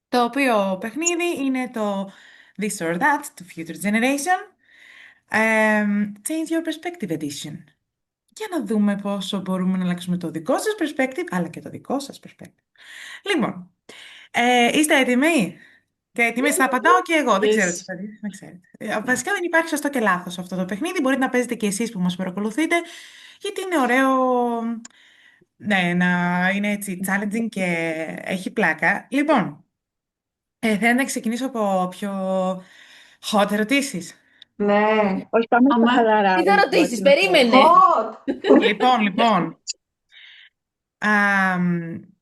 Το οποίο παιχνίδι είναι το This or That, το Future Generation, Change Your Perspective Edition. Για να δούμε πόσο μπορούμε να αλλάξουμε το δικό σας perspective, αλλά και το δικό σας perspective. Λοιπόν, είστε έτοιμοι? Και έτοιμοι, θα απαντάω και εγώ. Δεν ξέρω τι θα δείτε. Δεν ξέρετε. Βασικά δεν υπάρχει σωστό και λάθος αυτό το παιχνίδι. Μπορείτε να παίζετε και εσείς που μας παρακολουθείτε, γιατί είναι ωραίο, ναι, να είναι έτσι challenging και έχει πλάκα. Λοιπόν, θέλω να ξεκινήσω από πιο hot ερωτήσεις.
Ναι.
Όχι, πάμε στα
Αμά.
χαλαρά.
Τι θα ρωτήσεις, περίμενε.
Hot!
Λοιπόν.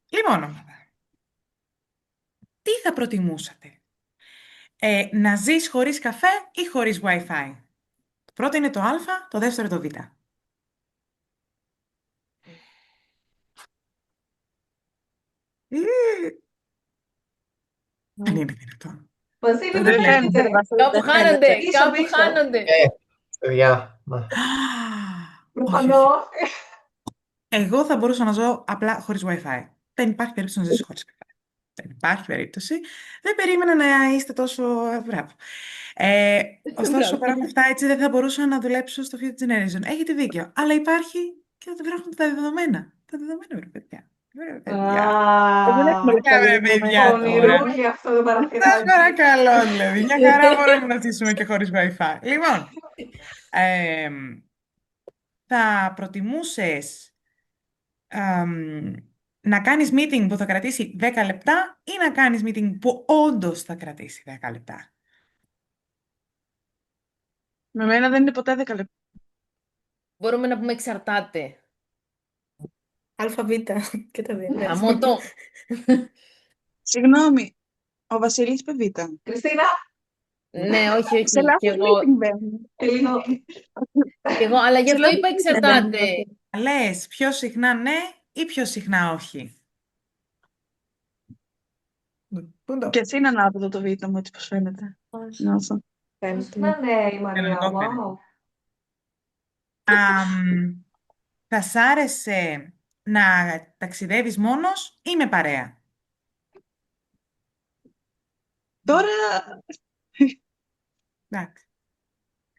Λοιπόν, ομάδα. Τι θα προτιμούσατε? Να ζεις χωρίς καφέ ή χωρίς Wi-Fi? Το πρώτο είναι το Α, το δεύτερο το Β. Δεν είναι δυνατόν.
Βασίλη,
Δεν
δεν
φαίνεται.
φαίνεται.
Κάπου χάνονται,
Πίσω,
κάπου
πίσω.
χάνονται.
Παιδιά,
Όχι,
Προφανώς.
Εγώ θα μπορούσα να ζω απλά χωρίς Wi-Fi. Δεν υπάρχει περίπτωση να ζήσω χωρίς καφέ. Δεν υπάρχει περίπτωση. Δεν περίμενα να είστε τόσο μπράβο. Ωστόσο, παρά με αυτά, έτσι δεν θα μπορούσα να δουλέψω στο Future Generation. Έχετε δίκιο. Αλλά υπάρχει και δεν βρίσκονται τα δεδομένα. Τα δεδομένα, βρε παιδιά. Βρε παιδιά.
Δεν έχουμε λεπτά
Βρε παιδιά τώρα.
Ονειρούχη αυτό το
Σας
παραθυράκι.
παρακαλώ, δηλαδή. Μια χαρά μπορούμε να ζήσουμε και χωρίς Wi-Fi. Λοιπόν, θα προτιμούσες να κάνεις meeting που θα κρατήσει 10 λεπτά ή να κάνεις meeting που όντως θα κρατήσει 10 λεπτά?
Με μένα δεν είναι ποτέ 10 λεπτά.
Μπορούμε να πούμε εξαρτάται.
ΑΒ και τα δύο.
Αμότο.
Συγγνώμη, ο Βασίλης είπε Β.
Κριστίνα,
Ναι, όχι,
Σε
όχι.
λάθος
Κι εγώ,
meeting μπαίνουν.
λίγο.
κι εγώ, αλλά γι'
Σε
αυτό
λάθος
είπα
meeting
εξαρτάται.
μπαίνουν.
Λες πιο συχνά ναι ή πιο συχνά όχι? Πού είναι το
Και εσύ είναι ανάποδο το Β μου, έτσι πως φαίνεται. Νιώθω.
Να ναι, η Μαρία.
Κανονικό
Wow.
φαίνεται. Θα σ' άρεσε να ταξιδεύεις μόνος ή με παρέα?
Τώρα
Εντάξει.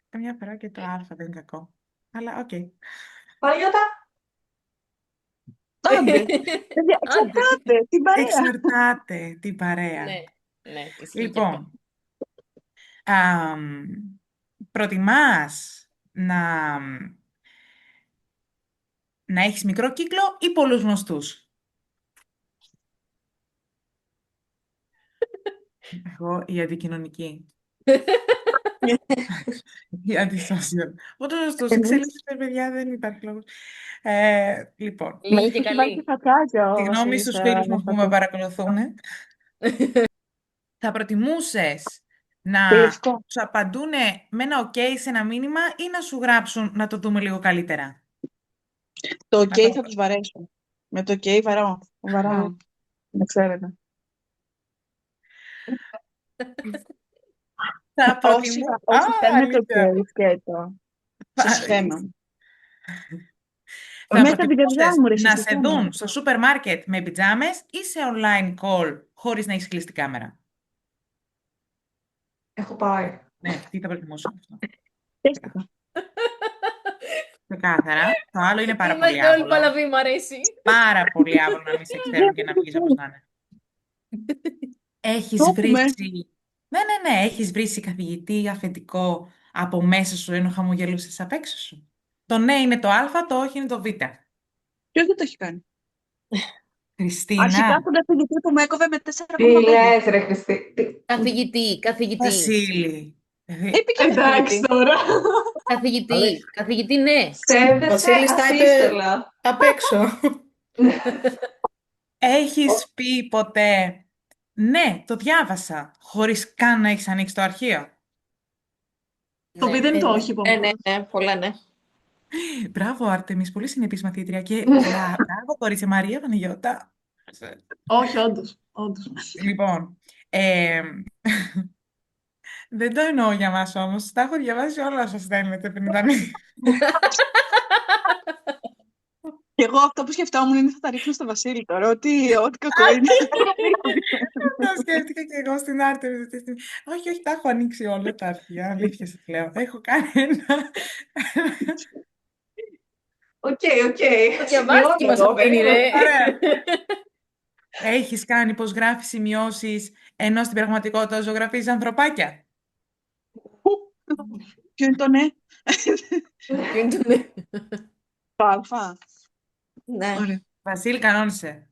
Καμιά φορά και το α δεν είναι κακό. Αλλά οκ.
Παναγιώτα,
Άντε. Παιδιά,
Άντε.
εξαρτάται την παρέα.
Εξαρτάται την παρέα.
Ναι, ναι, ισχύει και αυτό.
Λοιπόν, προτιμάς να έχεις μικρό κύκλο ή πολλούς γνωστούς? Εγώ η αντικοινωνική. Η αντισocial. Ούτε γνωστούς,
Εμείς
εξέλιξης, παιδιά, δεν υπάρχει λόγος. Λοιπόν,
Λίγη και
έχει βάλει
καλή.
φατσάκια ο
συγγνώμη
Βασίλης
στους φίλους μου που με
αυτό.
παρακολουθούν. Θα προτιμούσες να
Λευκό.
σου απαντούνε με ένα OK σε ένα μήνυμα ή να σου γράψουν να το δούμε λίγο καλύτερα?
Το
Να
OK
το...
θα τους βαρέσω. Με το OK βαράω. Να ξέρετε.
Θα
Όσοι θέλουν το
αλήθεια.
OK σκέτο. Σας χαίμα.
Θα
Μέσα από την καρδιά
προτιμούσες
μου, ρε,
να
σας
σε δουν στο σούπερ μάρκετ με πιτζάμες ή σε online call χωρίς να έχεις κλείσει την κάμερα?
έχω πάει.
Ναι, τι θα προτιμούσα αυτό.
Σκέφτηκα.
Ξεκάθαρα. Το άλλο είναι πάρα πολύ
Είμαστε όλοι
άβολο.
παλαβοί, μ' αρέσει.
Πάρα πολύ άβολο να μην σε ξέρουν και να βγεις όπως να είναι. Έχεις
Το έχουμε.
βρήσει... Ναι. Έχεις βρήσει καθηγητή αφεντικό από μέσα σου ενώ χαμογελούσες απ' έξω σου? Το ναι είναι το α, το όχι είναι το β.
Ποιος δεν το έχει κάνει.
Χριστίνα,
Αρχικά τον καθηγητή που με έκοβε με 4,5.
Τι λες, ρε Χριστί.
Καθηγητή.
Βασίλη.
Είπε και
Εντάξει
καθηγητή.
τώρα.
Καθηγητή, ναι.
Ψεύδεσαι
Βασίλης τα είπε
ασύστολα.
απ' έξω.
Έχεις πει ποτέ ναι, το διάβασα, χωρίς καν να έχεις ανοίξει το αρχείο?
Το
Ναι.
β είναι το
Ναι,
όχι,
ναι,
επομένως.
ναι, πολλά ναι.
Μπράβο, Άρτεμις, πολύ συνεπής μαθήτρια και μπράβο, κορίτσια Μαρία, Παναγιώτα.
Όχι, όντως.
Λοιπόν, δεν το εννοώ για μας όμως, τα έχω διαβάσει όλα όσα στέλνετε πριν ήταν.
Και εγώ αυτό που σκεφτόμουν είναι θα τα ρίξω στο Βασίλη τώρα, ό,τι κακό είναι.
Το σκέφτηκα και εγώ στην Άρτεμις αυτή τη στιγμή. Όχι, τα έχω ανοίξει όλα τα αρχεία, αλήθεια σας λέω. Έχω κάνει ένα...
Οκ.
Το διαβάζει και μας απένει, ρε.
Ωραία. Έχεις κάνει πως γράφεις σημειώσεις ενώ στην πραγματικότητα ζωγραφίζεις ανθρωπάκια?
Ποιο είναι το ναι.
Ποιο είναι το ναι.
Το α.
Ναι.
Ωραία.
Βασίλη, κανόνισε.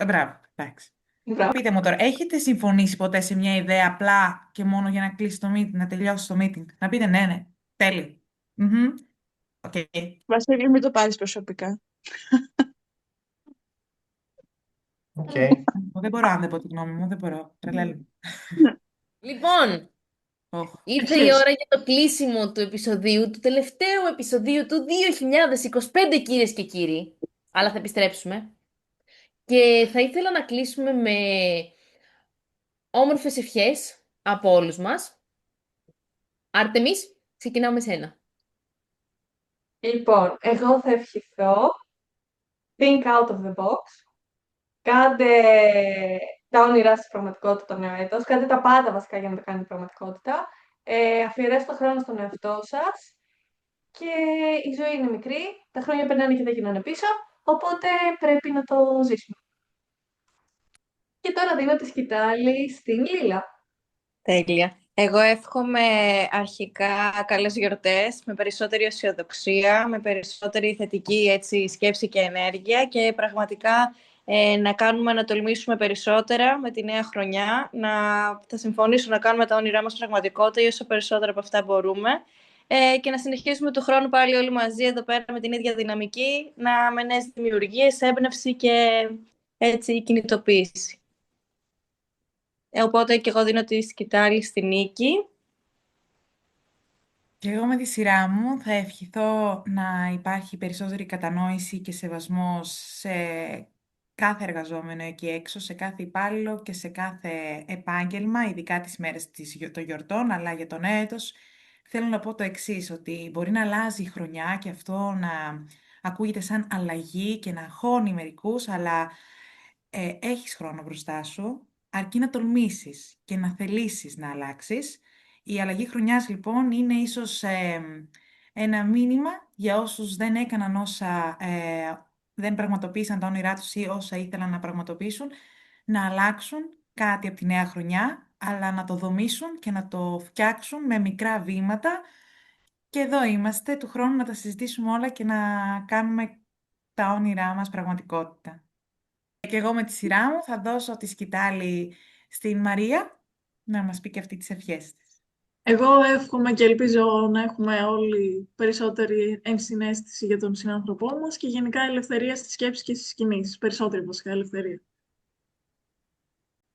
Μπράβο, εντάξει.
Μπράβο.
Πείτε μου τώρα, έχετε συμφωνήσει ποτέ σε μια ιδέα απλά και μόνο για να κλείσει το meeting, να τελειώσει το meeting? Να πείτε ναι, τέλειο. Οκ.
Βασίλη, μην το πάρεις προσωπικά.
Οκ.
Εγώ δεν μπορώ, αν δεν πω τη γνώμη μου, δεν μπορώ. Τρελαίνω.
Λοιπόν,
Οχ.
ήρθε η ώρα για το κλείσιμο του επεισοδίου, του τελευταίου επεισοδίου του 2025, κυρίες και κύριοι. Αλλά θα επιστρέψουμε. Και θα ήθελα να κλείσουμε με όμορφες ευχές από όλους μας. Άρτεμις, ξεκινάω με σένα.
Λοιπόν, εγώ θα ευχηθώ think out of the box. Κάντε τα όνειρά σας πραγματικότητα το νέο έτος. Κάντε τα πάντα βασικά για να τα κάνετε πραγματικότητα. Αφιερέστε το χρόνο στον εαυτό σας. Και η ζωή είναι μικρή, τα χρόνια περνάνε και δεν γίνανε πίσω, οπότε πρέπει να το ζήσουμε. Και τώρα δίνω τη σκητάλη στην Λίλα.
Τέλεια. Εγώ εύχομαι αρχικά καλές γιορτές, με περισσότερη αισιοδοξία, με περισσότερη θετική σκέψη και ενέργεια και πραγματικά να κάνουμε να τολμήσουμε περισσότερα με τη νέα χρονιά, θα συμφωνήσω να κάνουμε τα όνειρά μας πραγματικότητα ή όσο περισσότερα από αυτά μπορούμε και να συνεχίσουμε του χρόνου πάλι όλοι μαζί εδώ πέρα με την ίδια δυναμική, με νέες δημιουργίες, έμπνευση και έτσι κινητοποίηση. Οπότε και εγώ δίνω τη σκητάλη στη Νίκη.
Και εγώ με τη σειρά μου θα ευχηθώ να υπάρχει περισσότερη κατανόηση και σεβασμός σε κάθε εργαζόμενο εκεί έξω, σε κάθε υπάλληλο και σε κάθε επάγγελμα, ειδικά τις μέρες των γιορτών, αλλά για το νέο έτος θέλω να πω το εξής, ότι μπορεί να αλλάζει η χρονιά και αυτό να ακούγεται σαν αλλαγή και να αγχώνει μερικούς, αλλά έχεις χρόνο μπροστά σου, αρκεί να τολμήσεις και να θελήσεις να αλλάξεις Η αλλαγή χρονιάς λοιπόν είναι ίσως ένα μήνυμα για όσους δεν έκαναν δεν πραγματοποίησαν τα όνειρά τους ή όσα ήθελαν να πραγματοποιήσουν, να αλλάξουν κάτι από τη νέα χρονιά, αλλά να το δομήσουν και να το φτιάξουν με μικρά βήματα. Και εδώ είμαστε, του χρόνου να τα συζητήσουμε όλα και να κάνουμε τα όνειρά μας πραγματικότητα. Και εγώ με τη σειρά μου θα δώσω τη σκητάλη στην Μαρία να μας πει και αυτή τις ευχές της.
Εγώ εύχομαι και ελπίζω να έχουμε όλοι περισσότερη ενσυναίσθηση για τον συνάνθρωπό μας και γενικά ελευθερία στη σκέψη και στις κινήσεις. Περισσότερη βασικά ελευθερία.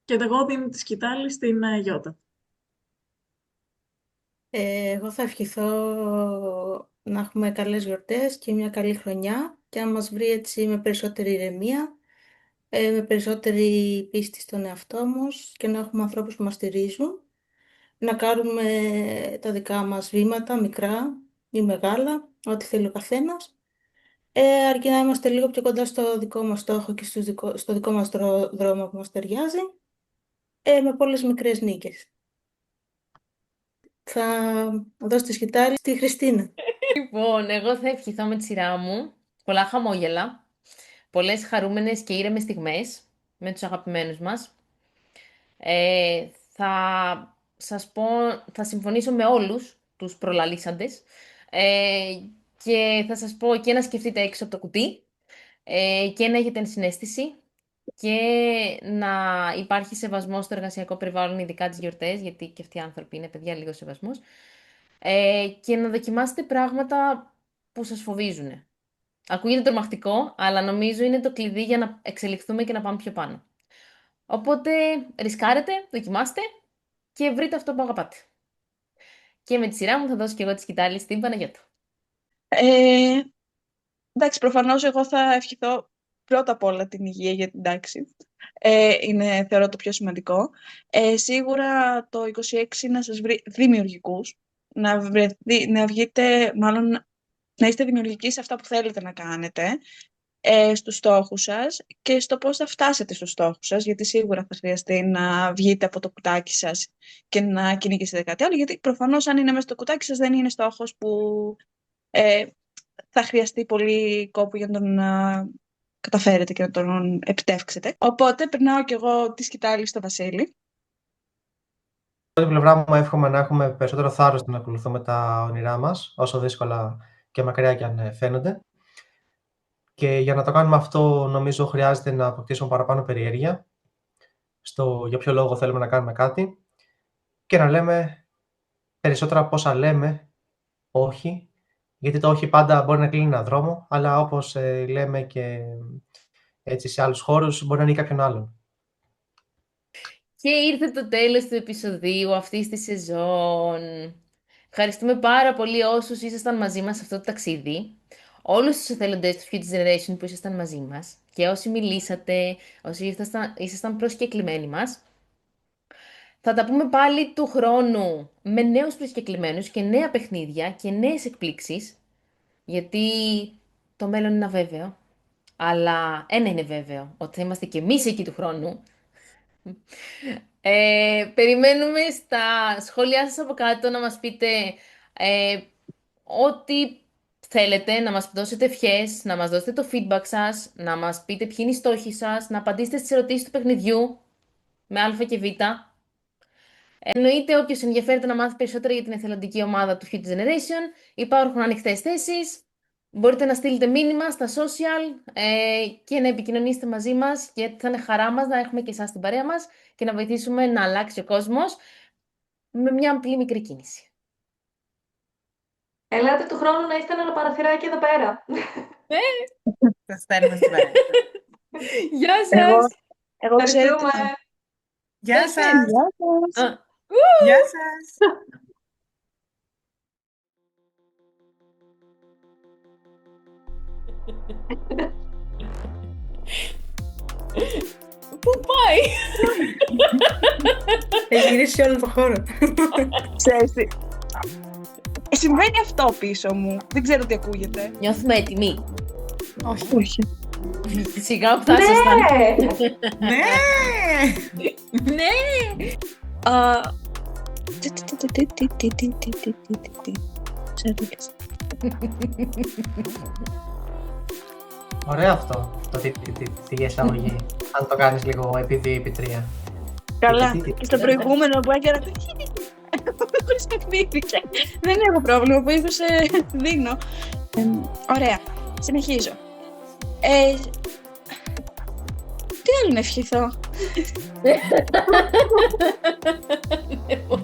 Και εγώ δίνω τη σκητάλη στην Γιώτα.
Εγώ θα ευχηθώ να έχουμε καλές γιορτές και μια καλή χρονιά και να μας βρει έτσι με περισσότερη ηρεμία, με περισσότερη πίστη στον εαυτό μας και να έχουμε ανθρώπους που μας στηρίζουν, να κάνουμε τα δικά μας βήματα, μικρά ή μεγάλα, ό,τι θέλει ο καθένας, αρκεί να είμαστε λίγο πιο κοντά στο δικό μας στόχο και στο δικό μας δρόμο που μας ταιριάζει, με πολλές μικρές νίκες. Θα δώσω τη σκητάλη στη Χριστίνα.
Λοιπόν, εγώ θα ευχηθώ με τη σειρά μου πολλά χαμόγελα, πολλές χαρούμενες και ήρεμες στιγμές με τους αγαπημένους μας. Θα σας πω, θα συμφωνήσω με όλους τους προλαλήσαντες και θα σας πω και να σκεφτείτε έξω από το κουτί και να έχετε ενσυναίσθηση και να υπάρχει σεβασμός στο εργασιακό περιβάλλον, ειδικά τις γιορτές, γιατί και αυτοί οι άνθρωποι είναι παιδιά, λίγο σεβασμός. Και να δοκιμάσετε πράγματα που σας φοβίζουν. Ακούγεται τρομακτικό, αλλά νομίζω είναι το κλειδί για να εξελιχθούμε και να πάμε πιο πάνω. Οπότε ρισκάρετε, δοκιμάστε και βρείτε αυτό που αγαπάτε. Και με τη σειρά μου θα δώσω και εγώ τη σκητάλη στην Παναγιώτα.
Εντάξει, προφανώς εγώ θα ευχηθώ πρώτα απ' όλα την υγεία, γιατί εντάξει, είναι θεωρώ το πιο σημαντικό. Σίγουρα το 26 να σας βρει δημιουργικούς, να βγείτε, μάλλον να είστε δημιουργικοί σε αυτά που θέλετε να κάνετε, στους στόχους σας και στο πώς θα φτάσετε στους στόχους σας, γιατί σίγουρα θα χρειαστεί να βγείτε από το κουτάκι σας και να κυνηγήσετε κάτι άλλο, γιατί προφανώς αν είναι μέσα στο κουτάκι σας δεν είναι στόχος που θα χρειαστεί πολύ κόπο για να τον καταφέρετε και να τον επιτεύξετε. Οπότε περνάω κι εγώ τη σκητάλη στο Βασίλη.
Από την πλευρά μου εύχομαι να έχουμε περισσότερο θάρρος να ακολουθούμε τα όνειρά μας, όσο δύσκολα και μακριά και αν φαίνονται. Και για να το κάνουμε αυτό, νομίζω χρειάζεται να αποκτήσουμε παραπάνω περιέργεια στο για ποιο λόγο θέλουμε να κάνουμε κάτι και να λέμε περισσότερα από όσα λέμε όχι, γιατί το όχι πάντα μπορεί να κλείνει έναν δρόμο, αλλά όπως λέμε και έτσι σε άλλους χώρους, μπορεί να είναι κάποιον άλλον.
Και ήρθε το τέλος του επεισοδίου αυτής της σεζόν. Ευχαριστούμε πάρα πολύ όσους ήσασταν μαζί μας σε αυτό το ταξίδι. Όλους τους εθελοντές του Future Generation που ήσασταν μαζί μας και όσοι μιλήσατε, όσοι ήσασταν προσκεκλημένοι μας. Θα τα πούμε πάλι του χρόνου με νέους προσκεκλημένους και νέα παιχνίδια και νέες εκπλήξεις, γιατί το μέλλον είναι αβέβαιο, αλλά ένα είναι βέβαιο, ότι θα είμαστε και εμείς εκεί του χρόνου. Περιμένουμε στα σχόλιά σας από κάτω να μας πείτε ό,τι θέλετε, να μας δώσετε ευχές, να μας δώσετε το feedback σας, να μας πείτε ποιοι είναι οι στόχοι σας, να απαντήσετε στις ερωτήσεις του παιχνιδιού με α και β. Εννοείται, όποιος ενδιαφέρεται να μάθει περισσότερα για την εθελοντική ομάδα του Future Generation, υπάρχουν ανοιχτές θέσεις. Μπορείτε να στείλετε μήνυμα στα social και να επικοινωνήσετε μαζί μας, γιατί θα είναι χαρά μας να έχουμε και εσάς στην παρέα μας και να βοηθήσουμε να αλλάξει ο κόσμος με μια απλή μικρή κίνηση.
Ελάτε του χρόνου να είστε ένα παραθυράκι εδώ πέρα.
Θα στέλνουμε στην παρέα.
Γεια σας!
Εγώ ξέρω.
Γεια σας!
Γεια
Γεια σας!
Πού πάει?
Έχει γυρίσει σε όλο το χώρο.
Ξέρεις τι. Συμβαίνει αυτό πίσω μου. Δεν ξέρω τι ακούγεται.
Νιώθουμε έτοιμοι.
Όχι.
Σιγά που θα ήσασταν.
Ναι!
Ναι!
Ωραίο αυτό, το τι εισαγωγή. Αν το κάνεις λίγο επί 2 επί 3.
Καλά. Και στο προηγούμενο που έκανα. Χωρίς παιχνίδια. Δεν έχω πρόβλημα, βοήθω σε δίνω. Ωραία. Συνεχίζω. Τι άλλο να ευχηθώ.
Δεν μπορώ.